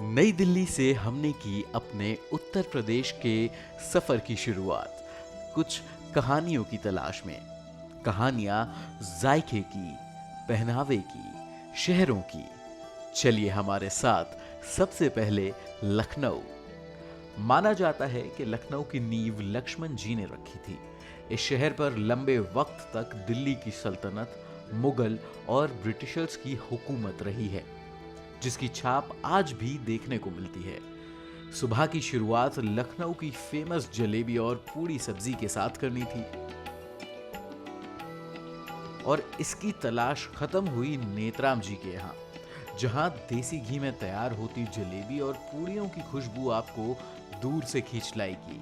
नई दिल्ली से हमने की अपने उत्तर प्रदेश के सफर की शुरुआत कुछ कहानियों की तलाश में। कहानियां जायके की, पहनावे की, शहरों की। चलिए हमारे साथ सबसे पहले लखनऊ। माना जाता है कि लखनऊ की नींव लक्ष्मण जी ने रखी थी। इस शहर पर लंबे वक्त तक दिल्ली की सल्तनत, मुगल और ब्रिटिशर्स की हुकूमत रही है, जिसकी छाप आज भी देखने को मिलती है। सुबह की शुरुआत लखनऊ की फेमस जलेबी और पूड़ी सब्जी के साथ करनी थी, और इसकी तलाश खत्म हुई नेतराम जी के यहाँ, जहां देसी घी में तैयार होती जलेबी और पूड़ियों की खुशबू आपको दूर से खींच लाएगी।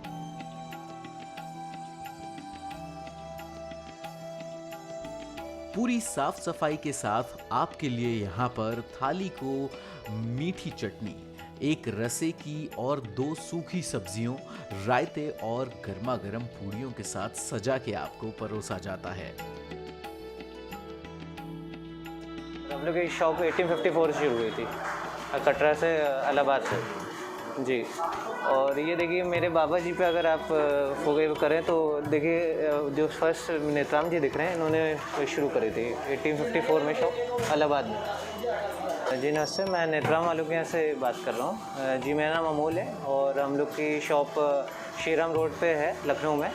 पूरी साफ सफाई के साथ आपके लिए यहाँ पर थाली को मीठी चटनी, एक रसे की और 2 सूखी सब्जियों, रायते और गर्मा गर्म पूड़ियों के साथ सजा के आपको परोसा जाता है। हम लोग की शॉप 1854 से शुरू हुई थी, कटरा से, इलाहाबाद से जी। और ये देखिए मेरे बाबा जी पे अगर आप फोकस करें तो देखिए जो फर्स्ट नेतराम जी दिख रहे हैं, इन्होंने शुरू करी थी 1854 में शॉप इलाहाबाद में। जी नमस्ते, मैं नेतराम वालों के यहाँ से बात कर रहा हूँ। जी मेरा नाम अमोल है और हम लोग की शॉप श्रीराम रोड पे है लखनऊ में।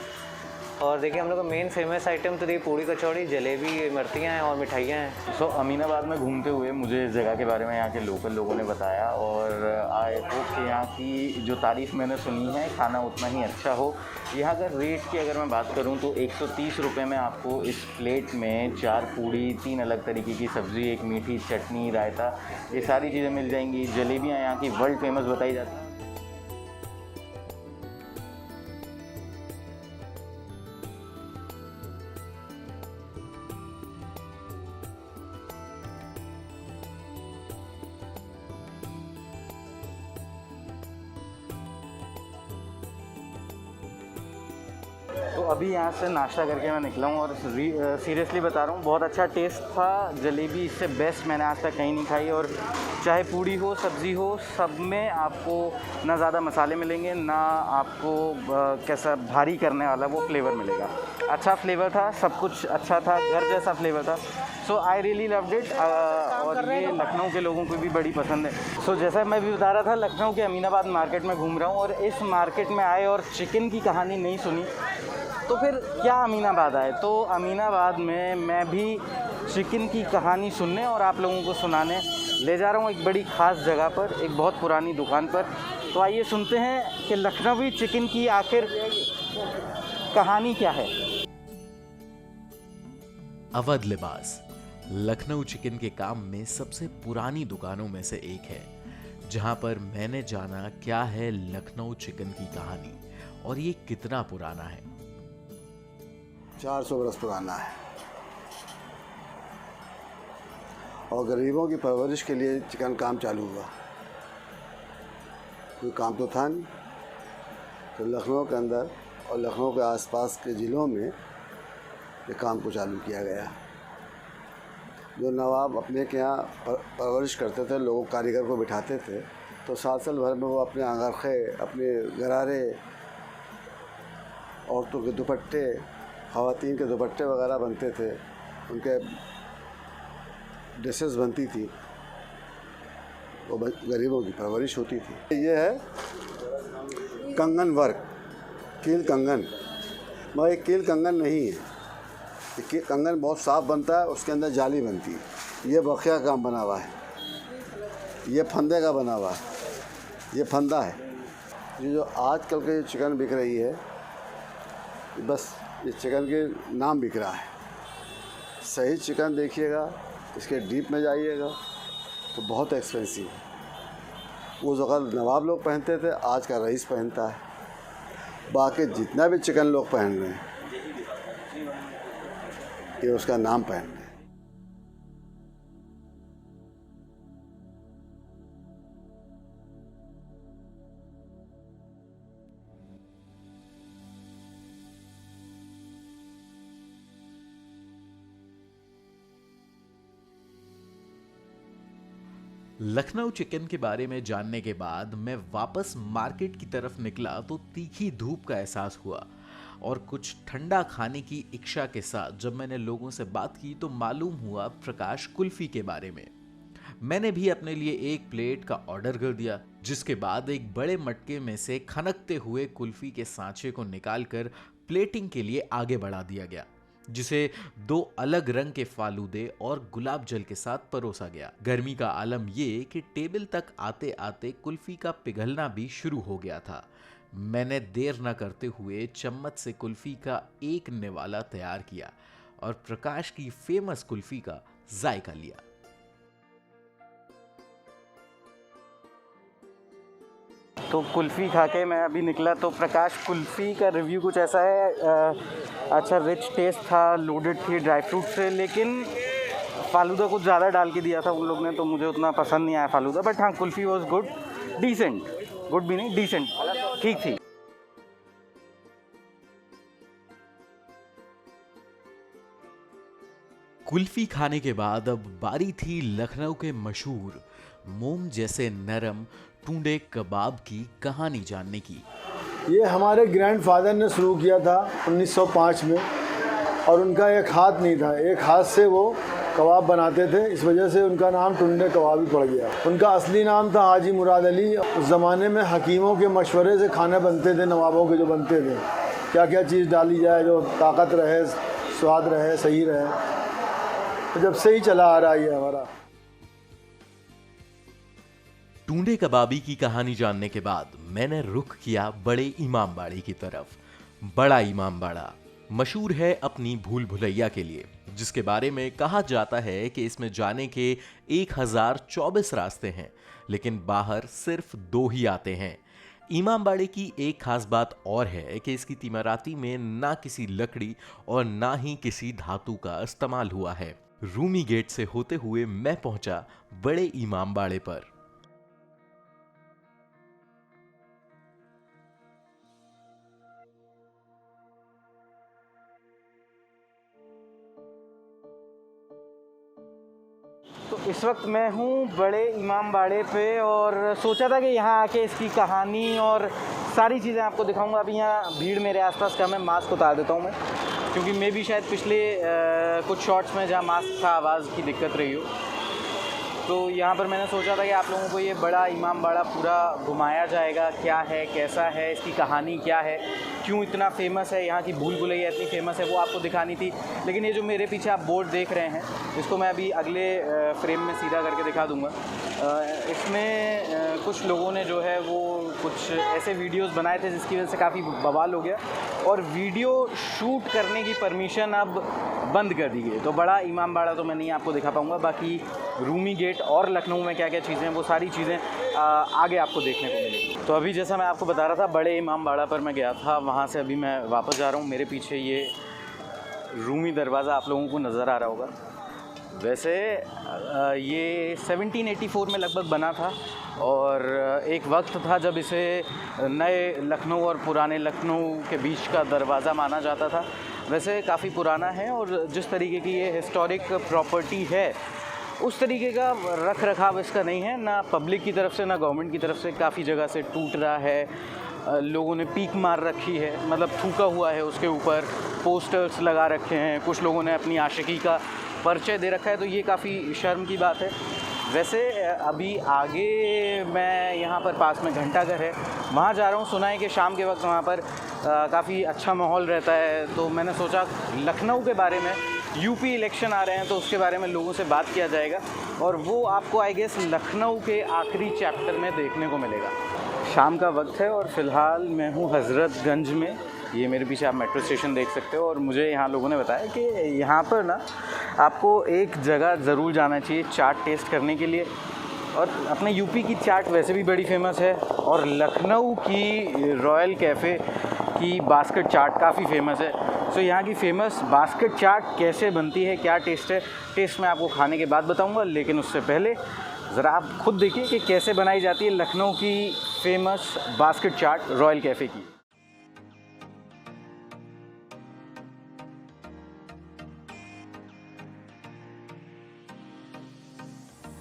और देखिए हम लोग का मेन फेमस आइटम तो देखिए पूड़ी कचौड़ी, जलेबी, इमरतियाँ हैं और मिठाइयाँ हैं। अमीनाबाद में घूमते हुए मुझे इस जगह के बारे में यहाँ के लोकल लोगों ने बताया, और आई होप कि यहाँ की जो तारीफ़ मैंने सुनी है, खाना उतना ही अच्छा हो। यहाँ का रेट की अगर मैं बात करूँ तो 130 रुपये में आपको इस प्लेट में 4 पूड़ी, 3 अलग तरीके की सब्ज़ी, एक मीठी चटनी, रायता, ये सारी चीज़ें मिल जाएंगी। जलेबियाँ यहाँ की वर्ल्ड फेमस बताई जाती हैं। तो अभी यहाँ से नाश्ता करके मैं निकला हूँ और सीरियसली बता रहा हूँ, बहुत अच्छा टेस्ट था। जलेबी इससे बेस्ट मैंने आज तक कहीं नहीं खाई। और चाहे पूड़ी हो, सब्ज़ी हो, सब में आपको ना ज़्यादा मसाले मिलेंगे, ना आपको कैसा भारी करने वाला वो फ्लेवर मिलेगा। अच्छा फ्लेवर था, सब कुछ अच्छा था, घर जैसा फ्लेवर था। सो आई रियली लव्ड इट। और ये लखनऊ के लोगों को भी बड़ी पसंद है। सो जैसा मैं भी बता रहा था, लखनऊ के अमीनाबाद मार्केट में घूम रहा हूँ और इस मार्केट में आए और चिकन की कहानी नहीं सुनी तो फिर क्या अमीनाबाद आए। तो अमीनाबाद में मैं भी चिकन की कहानी सुनने और आप लोगों को सुनाने ले जा रहा हूँ एक बड़ी ख़ास जगह पर, एक बहुत पुरानी दुकान पर। तो आइए सुनते हैं कि लखनवी चिकन की आखिर कहानी क्या है। अवध लिबास लखनऊ चिकन के काम में सबसे पुरानी दुकानों में से एक है, जहां पर मैंने जाना क्या है लखनऊ चिकन की कहानी और ये कितना पुराना है। 400 बरस पुराना है और गरीबों की परवरिश के लिए चिकन काम चालू हुआ। कोई काम तो था नहीं, तो लखनऊ के अंदर और लखनऊ के आसपास के ज़िलों में ये काम को चालू किया गया। जो नवाब अपने के यहाँ परवरिश करते थे, लोगों कारीगर को बिठाते थे, तो साल भर में वो अपने अंगरखे, अपने गरारे, औरतों के दुपट्टे, ख़वातीन के दुपट्टे वगैरह बनते थे, उनके ड्रेसेस बनती थी, वो गरीबों की परवरिश होती थी। ये है कंगन वर्क, कील कंगन, मगर एक कील कंगन नहीं है। ये कंगन बहुत साफ बनता है, उसके अंदर जाली बनती है। ये बखिया काम बना हुआ है, ये फंदे का बना हुआ है, ये फंदा है। ये जो आजकल के चिकन बिक रही है, बस ये चिकन के नाम बिक रहा है। सही चिकन देखिएगा, इसके डीप में जाइएगा तो बहुत एक्सपेंसिव है। उस वक़्त नवाब लोग पहनते थे, आज का रईस पहनता है। बाकी जितना भी चिकन लोग पहन रहे हैं, ये उसका नाम पहन रहे हैं। लखनऊ चिकन के बारे में जानने के बाद मैं वापस मार्केट की तरफ निकला तो तीखी धूप का एहसास हुआ और कुछ ठंडा खाने की इच्छा के साथ जब मैंने लोगों से बात की तो मालूम हुआ प्रकाश कुल्फी के बारे में। मैंने भी अपने लिए एक प्लेट का ऑर्डर कर दिया, जिसके बाद एक बड़े मटके में से खनकते हुए कुल्फी के सांचे को निकालकर प्लेटिंग के लिए आगे बढ़ा दिया गया, जिसे 2 अलग रंग के फालूदे और गुलाब जल के साथ परोसा गया। गर्मी का आलम ये कि टेबल तक आते आते कुल्फी का पिघलना भी शुरू हो गया था। मैंने देर न करते हुए चम्मच से कुल्फी का एक निवाला तैयार किया और प्रकाश की फेमस कुल्फी का जायका लिया। तो कुल्फ़ी खा के मैं अभी निकला तो प्रकाश कुल्फ़ी का रिव्यू कुछ ऐसा है, अच्छा रिच टेस्ट था, लोडेड थी ड्राई फ्रूट से, लेकिन फ़ालूदा कुछ ज़्यादा डाल के दिया था उन लोग ने, तो मुझे उतना पसंद नहीं आया फ़ालूदा। बट हाँ, kulfi was good, decent, good भी नहीं डिसेंट, ठीक थी। कुल्फी खाने के बाद अब बारी थी लखनऊ के मशहूर मोम जैसे नरम टूंडे कबाब की कहानी जानने की। ये हमारे ग्रैंडफादर ने शुरू किया था 1905 में, और उनका एक हाथ नहीं था, एक हाथ से वो कबाब बनाते थे, इस वजह से उनका नाम टुंडे कबाबी पड़ गया। उनका असली नाम था हाजी मुराद अली। उस ज़माने में हकीमों के मशवरे से खाने बनते थे, नवाबों के जो बनते थे, क्या क्या चीज़ डाली जाए जो ताकत रहे, स्वाद रहे, सही रहे। तो जब से ही चला आ रहा है ये हमारा। टूंडे कबाबी की कहानी जानने के बाद मैंने रुख किया बड़े इमामबाड़े की तरफ। बड़ा इमामबाड़ा मशहूर है अपनी भूल भुलैया के लिए, जिसके बारे में कहा जाता है कि इसमें जाने के 1024 रास्ते हैं, लेकिन बाहर सिर्फ 2 ही आते हैं। इमामबाड़े की एक खास बात और है कि इसकी तिमाराती में ना किसी लकड़ी और ना ही किसी धातु का इस्तेमाल हुआ है। रूमी गेट से होते हुए मैं पहुंचा बड़े इमामबाड़े पर। तो इस वक्त मैं हूँ बड़े इमामबाड़े पे और सोचा था कि यहाँ आके इसकी कहानी और सारी चीज़ें आपको दिखाऊंगा। अभी यहाँ भीड़ मेरे आसपास का, मैं मास्क उतार देता हूँ मैं, क्योंकि मैं भी शायद पिछले कुछ शॉट्स में जहाँ मास्क था आवाज़ की दिक्कत रही हो। तो यहाँ पर मैंने सोचा था कि आप लोगों को ये बड़ा इमामबाड़ा पूरा घुमाया जाएगा, क्या है, कैसा है, इसकी कहानी क्या है, क्यों इतना फेमस है, यहाँ की भूल भुलैया इतनी फेमस है, वो आपको दिखानी थी। लेकिन ये जो मेरे पीछे आप बोर्ड देख रहे हैं, इसको मैं अभी अगले फ्रेम में सीधा करके दिखा दूँगा। इसमें कुछ लोगों ने जो है वो कुछ ऐसे वीडियोस बनाए थे जिसकी वजह से काफ़ी बवाल हो गया और वीडियो शूट करने की परमिशन अब बंद कर दी गई। तो बड़ा इमामबाड़ा तो मैं नहीं आपको दिखा पाऊँगा, बाकी रूमी गेट और लखनऊ में क्या क्या चीज़ें हैं वो सारी चीज़ें आगे आपको देखने को मिलेगी। तो अभी जैसा मैं आपको बता रहा था, बड़े इमामबाड़ा पर मैं गया था, वहाँ से अभी मैं वापस जा रहा हूँ। मेरे पीछे ये रूमी दरवाज़ा आप लोगों को नज़र आ रहा होगा। वैसे ये 1784 में लगभग बना था और एक वक्त था जब इसे नए लखनऊ और पुराने लखनऊ के बीच का दरवाज़ा माना जाता था। वैसे काफ़ी पुराना है और जिस तरीके की ये हिस्टोरिक प्रॉपर्टी है उस तरीके का रख रखाव इसका नहीं है, ना पब्लिक की तरफ से ना गवर्नमेंट की तरफ से। काफ़ी जगह से टूट रहा है, लोगों ने पीक मार रखी है, मतलब थूका हुआ है, उसके ऊपर पोस्टर्स लगा रखे हैं, कुछ लोगों ने अपनी आशिकी का परिचय दे रखा है। तो ये काफ़ी शर्म की बात है। वैसे अभी आगे मैं यहाँ पर पास में घंटाघर है, वहाँ जा रहा हूँ। सुना है कि शाम के वक्त वहाँ पर काफ़ी अच्छा माहौल रहता है। तो मैंने सोचा लखनऊ के बारे में, यूपी इलेक्शन आ रहे हैं तो उसके बारे में लोगों से बात किया जाएगा और वो आपको आई गेस लखनऊ के आखिरी चैप्टर में देखने को मिलेगा। शाम का वक्त है और फ़िलहाल मैं हूँ हज़रतगंज में। ये मेरे पीछे आप मेट्रो स्टेशन देख सकते हो और मुझे यहाँ लोगों ने बताया कि यहाँ पर ना आपको एक जगह ज़रूर जाना चाहिए चाट टेस्ट करने के लिए। और अपने यूपी की चाट वैसे भी बड़ी फेमस है और लखनऊ की रॉयल कैफ़े की बास्केट चाट काफ़ी फेमस है। सो यहाँ की फ़ेमस बास्केट चाट कैसे बनती है, क्या टेस्ट है, टेस्ट मैं आपको खाने के बाद बताऊँगा। लेकिन उससे पहले ज़रा आप खुद देखिए कि कैसे बनाई जाती है लखनऊ की फ़ेमस बास्केट चाट रॉयल कैफ़े की।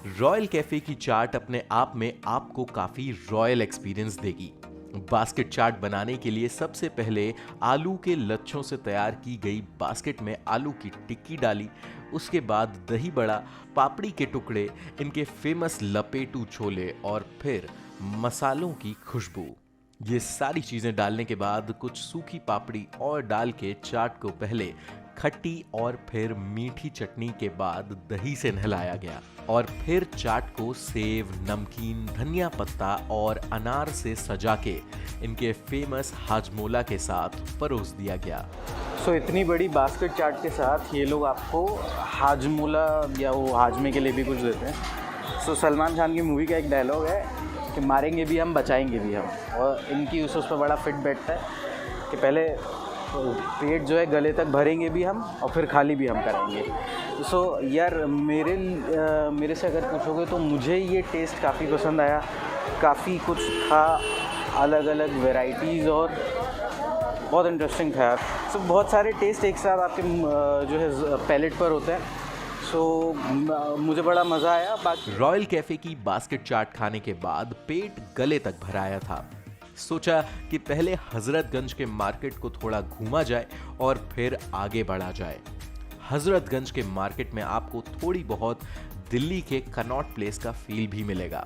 रॉयल कैफे की चाट अपने आप में आपको काफी रॉयल एक्सपीरियंस देगी। बास्केट चाट बनाने के लिए सबसे पहले आलू के लच्छों से तैयार की गई बास्केट में आलू की टिक्की डाली, उसके बाद दही बड़ा, पापड़ी के टुकड़े, इनके फेमस लपेटू छोले और फिर मसालों की खुशबू। ये सारी चीजें डालने के बाद कुछ सूखी पापड़ी और डाल के चाट को पहले खट्टी और फिर मीठी चटनी के बाद दही से नहलाया गया और फिर चाट को सेव, नमकीन, धनिया पत्ता और अनार से सजा के इनके फेमस हाजमोला के साथ परोस दिया गया। सो इतनी बड़ी बास्केट चाट के साथ ये लोग आपको हाजमोला या वो हाजमे के लिए भी कुछ देते हैं। सो सलमान खान की मूवी का एक डायलॉग है कि मारेंगे भी हम, बचाएंगे भी हम, और इनकी उस पर बड़ा फिट बैठता है कि पहले पेट जो है गले तक भरेंगे भी हम और फिर खाली भी हम करेंगे। सो यार मेरे से अगर पूछोगे तो मुझे ये टेस्ट काफ़ी पसंद आया। काफ़ी कुछ था, अलग अलग वैरायटीज़ और बहुत इंटरेस्टिंग था यार। सो बहुत सारे टेस्ट एक साथ आपके जो है पैलेट पर होते हैं। सो मुझे बड़ा मज़ा आया। बाकी रॉयल कैफे की बास्केट चाट खाने के बाद पेट गले तक भराया था। सोचा कि पहले हजरतगंज के मार्केट को थोड़ा घूमा जाए और फिर आगे बढ़ा जाए। हजरतगंज के मार्केट में आपको थोड़ी बहुत दिल्ली के कनॉट प्लेस का फील भी मिलेगा।